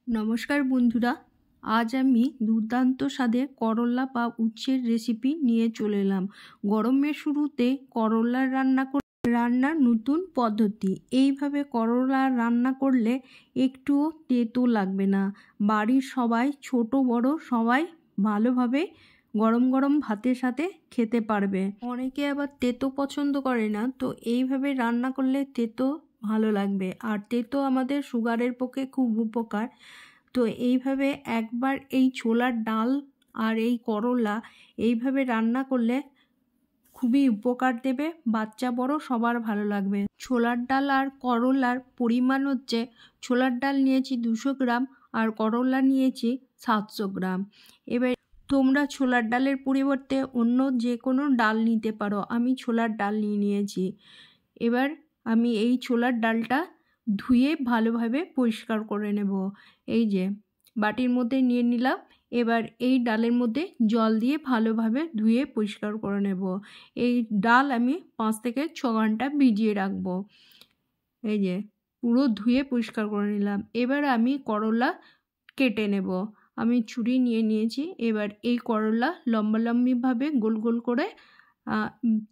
নমস্কার বন্ধুরা, আজ আমি দুর্দান্ত স্বাদের করলা বা উচ্ছের রেসিপি নিয়ে চলে এলাম। গরমের শুরুতে করলা রান্নার নতুন পদ্ধতি। এইভাবে করলা রান্না করলে একটুও তেতো লাগবে না। বাড়ির সবাই, ছোট বড় সবাই ভালোভাবে গরম গরম ভাতের সাথে খেতে পারবে। অনেকে আবার তেতো পছন্দ করে না, তো এইভাবে রান্না করলে তেতো ভালো লাগবে। আর তেতো আমাদের সুগারের পক্ষে খুব উপকার। তো এইভাবে একবার এই ছোলার ডাল আর এই করলা এইভাবে রান্না করলে খুবই উপকার দেবে, বাচ্চা বড় সবার ভালো লাগবে। ছোলার ডাল আর করলার পরিমাণ হচ্ছে, ছোলার ডাল নিয়েছি 200 গ্রাম আর করলা নিয়েছি 700 গ্রাম। এবার তোমরা ছোলার ডালের পরিবর্তে অন্য যে কোনো ডাল নিতে পারো, আমি ছোলার ডাল নিয়েছি। এবার আমি এই ছোলার ডালটা ধুয়ে ভালোভাবে পরিষ্কার করে নেব। এই যে বাটির মধ্যে নিয়ে নিলাম। এবার এই ডালের মধ্যে জল দিয়ে ভালোভাবে ধুয়ে পরিষ্কার করে নেব। এই ডাল আমি 5 থেকে 6 ঘন্টা ভিজিয়ে রাখবো। এই যে পুরো ধুয়ে পরিষ্কার করে নিলাম। এবার আমি করলা কেটে নেব। আমি ছুরি নিয়ে নিয়েছি। এবার এই করলা লম্বাভাবে গোল গোল করে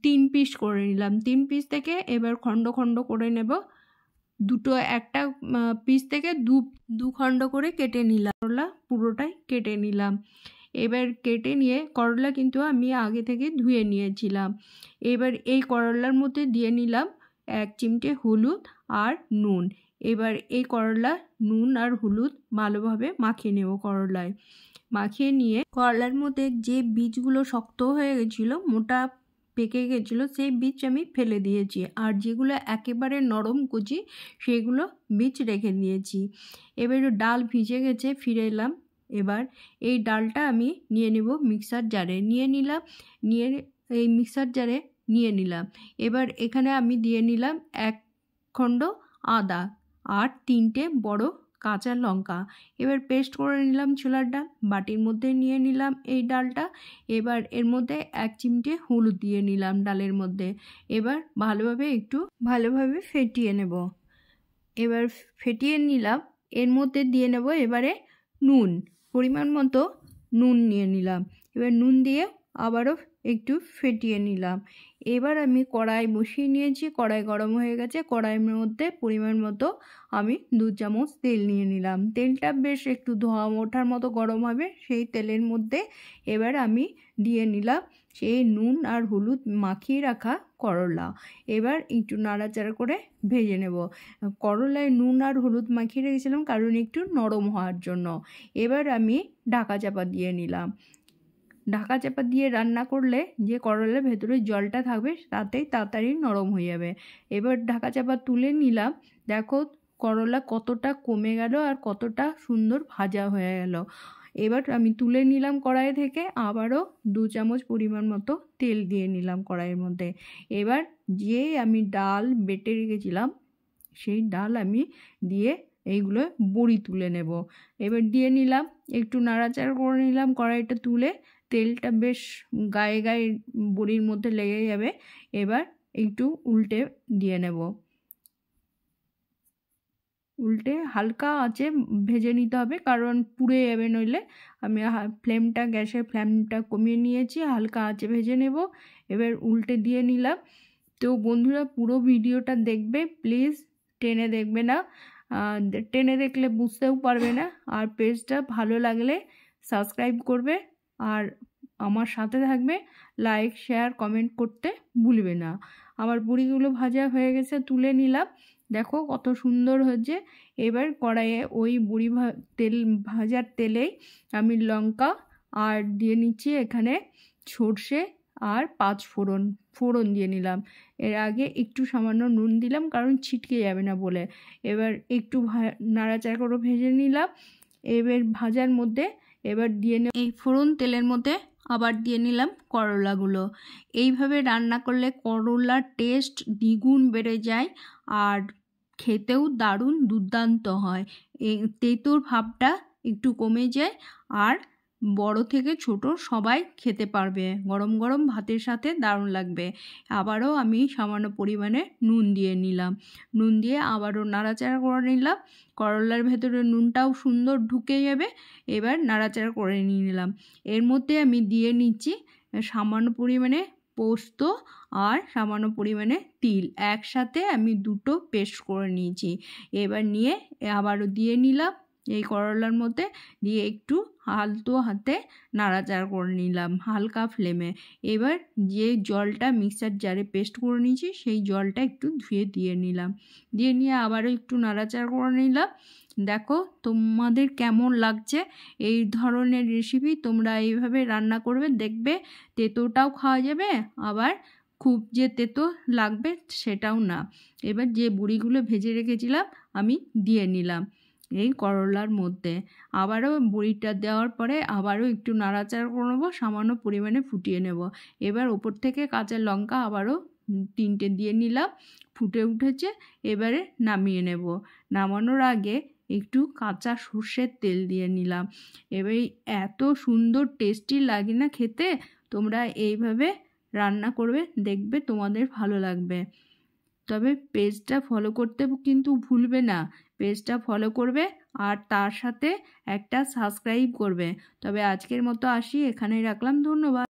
3 পিস করে নিলাম। 3 পিস থেকে এবার খণ্ড খণ্ড করে নেব। একটা পিস থেকে দু খণ্ড করে কেটে নিলাম। করলা পুরোটাই কেটে নিলাম। এবার কেটে নিয়ে করলা কিন্তু আমি আগে থেকে ধুয়ে নিয়েছিলাম। এবার এই করলার মধ্যে দিয়ে নিলাম 1 চিমটে হলুদ আর নুন। এবার এই করলা নুন আর হলুদ ভালোভাবে মাখিয়ে নেব। করলায় মাখিয়ে নিয়ে করলার মধ্যে যে বীজগুলো শক্ত হয়ে গেছিলো, মোটা পেকে গেছিলো, সেই বীজ আমি ফেলে দিয়েছি। আর যেগুলো একেবারে নরম কুচি সেগুলো বীজ রেখে দিয়েছি। এবার ডাল ভিজে গেছে, ফিরে এলাম। এবার এই ডালটা আমি নিয়ে নেব মিক্সার জারে। এই মিক্সার জারে নিয়ে নিলাম। এবার এখানে আমি দিয়ে নিলাম 1 খণ্ড আদা আর 3টে বড় কাঁচা লঙ্কা। এবার পেস্ট করে নিলাম ছোলার ডাল। বাটির মধ্যে নিয়ে নিলাম এই ডালটা। এবার এর মধ্যে 1 চিমটে হলুদ দিয়ে নিলাম ডালের মধ্যে। এবার ভালোভাবে ফেটিয়ে নেব। এবার ফেটিয়ে নিলাম। এর মধ্যে দিয়ে নেব এবারে নুন, পরিমাণ মতো নুন নিয়ে নিলাম। এবার নুন দিয়ে আবারও একটু ফেটিয়ে নিলাম। এবার আমি কড়াই বসিয়ে নিয়েছি। কড়াই গরম হয়ে গেছে। কড়াইয়ের মধ্যে পরিমাণ মতো আমি 2 চামচ তেল নিয়ে নিলাম। তেলটা বেশ একটু ধোঁয়া ওঠার মতো গরম হবে। সেই তেলের মধ্যে এবার আমি দিয়ে নিলাম সেই নুন আর হলুদ মাখিয়ে রাখা করলা। এবার একটু নাড়াচাড়া করে ভেজে নেব। করলায় নুন আর হলুদ মাখিয়ে রেখেছিলাম কারণ একটু নরম হওয়ার জন্য। এবার আমি ঢাকা চাপা দিয়ে নিলাম। ঢাকা চাপা দিয়ে রান্না করলে যে করলার ভেতরে জলটা থাকবে তাতেই তাড়াতাড়ি নরম হয়ে যাবে। এবার ঢাকা চাপা তুলে নিলাম। দেখো করলা কতটা কমে গেল আর কতটা সুন্দর ভাজা হয়ে গেল। এবার আমি তুলে নিলাম কড়াই থেকে। আবারও 2 চামচ পরিমাণ মতো তেল দিয়ে নিলাম কড়াইয়ের মধ্যে। এবার যে আমি ডাল বেটে রেখেছিলাম সেই ডাল আমি দিয়ে এইগুলো বড়ি তুলে নেব। এবার দিয়ে নিলাম, একটু নাড়াচাড়া করে নিলাম। কড়াইটা তুলে তেলটা বেশ গায়ে গায়ে বড়ির মধ্যে লেগে যাবে। এবার একটু উল্টে দিয়ে নেব। উল্টে হালকা আঁচে ভেজে নিতে হবে, কারণ পুড়ে যাবে নইলে। আমি গ্যাসের ফ্লেমটা কমিয়ে নিয়েছি, হালকা আঁচে ভেজে নেব। এবার উল্টে দিয়ে নিলাম। তো বন্ধুরা পুরো ভিডিওটা দেখবে প্লিজ, টেনে দেখবে না। টেনে দেখলে বুঝতেও পারবে না। আর পেজটা ভালো লাগলে সাবস্ক্রাইব করবে আর আমার সাথে থাকবে। লাইক শেয়ার কমেন্ট করতে ভুলবে না। আমার বড়িগুলো ভাজা হয়ে গেছে, তুলে নিলাম। দেখো কত সুন্দর হয়েছে। এবার কড়াইয়ে ওই বড়ি ভাজার তেলেই আমি লঙ্কা আর দিয়ে নিচ্ছি এখানে সর্ষে আর 5 ফোড়ন দিয়ে নিলাম। এর আগে একটু সামান্য নুন দিলাম কারণ ছিটকে যাবে না বলে। এবার একটু নাড়াচাড়া করে ভেজে নিলাম। এবার ভাজার মধ্যে এবার দিয়ে এই ফোড়ন তেলের মধ্যে আবার দিয়ে নিলাম করলাগুলো। এইভাবে রান্না করলে করলার টেস্ট দ্বিগুণ বেড়ে যায় আর খেতেও দারুণ দুর্দান্ত হয়। এই তেঁতুর ভাবটা একটু কমে যায় আর বড় থেকে ছোট সবাই খেতে পারবে। গরম গরম ভাতের সাথে দারুণ লাগবে। আবারও আমি সামান্য পরিমাণে নুন দিয়ে নিলাম। নুন দিয়ে আবারও নাড়াচাড়া করে নিলাম। করলার ভেতরে নুনটাও সুন্দর ঢুকে যাবে। এবার নাড়াচাড়া করে নিলাম। এর মধ্যে আমি দিয়ে নিচ্ছি সামান্য পরিমাণে পোস্ত আর সামান্য পরিমাণে তিল, একসাথে আমি দুটো পেস্ট করে নিয়েছি। এবার নিয়ে আবারও দিয়ে নিলাম এই করলার মধ্যে, দিয়ে একটু আলতো হাতে নাড়াচাড়া করে নিলাম হালকা ফ্লেমে। এবার যে জলটা মিক্সার জারে পেস্ট করে নিয়েছি সেই জলটা একটু ধুয়ে দিয়ে নিলাম। দিয়ে নিয়ে আবারও একটু নাড়াচাড়া করে নিলাম। দেখো তোমাদের কেমন লাগছে এই ধরনের রেসিপি। তোমরা এইভাবে রান্না করবে, দেখবে তেঁতোটাও খাওয়া যাবে, আবার খুব যে তেঁতো লাগবে সেটাও না। এবার যে বড়িগুলো ভেজে রেখেছিলাম আমি দিয়ে নিলাম এই করলার মধ্যে। আবারও বড়িটা দেওয়ার পরে আবারও একটু নাড়াচাড়া করে নেবো, সামান্য পরিমাণে ফুটিয়ে নেব। এবার ওপর থেকে কাঁচা লঙ্কা আবারও 3টে দিয়ে নিলাম। ফুটে উঠেছে, এবারে নামিয়ে নেব। নামানোর আগে একটু কাঁচা সর্ষের তেল দিয়ে নিলাম। এবার এত সুন্দর টেস্টি লাগে না খেতে। তোমরা এইভাবে রান্না করবে, দেখবে তোমাদের ভালো লাগবে। তবে পেজটা ফলো করতে কিন্তু ভুলবে না। পেজটা ফলো করবে আর তার সাথে একটা সাবস্ক্রাইব করবে। তবে আজকের মতো আসি, এখানেই রাখলাম। ধন্যবাদ।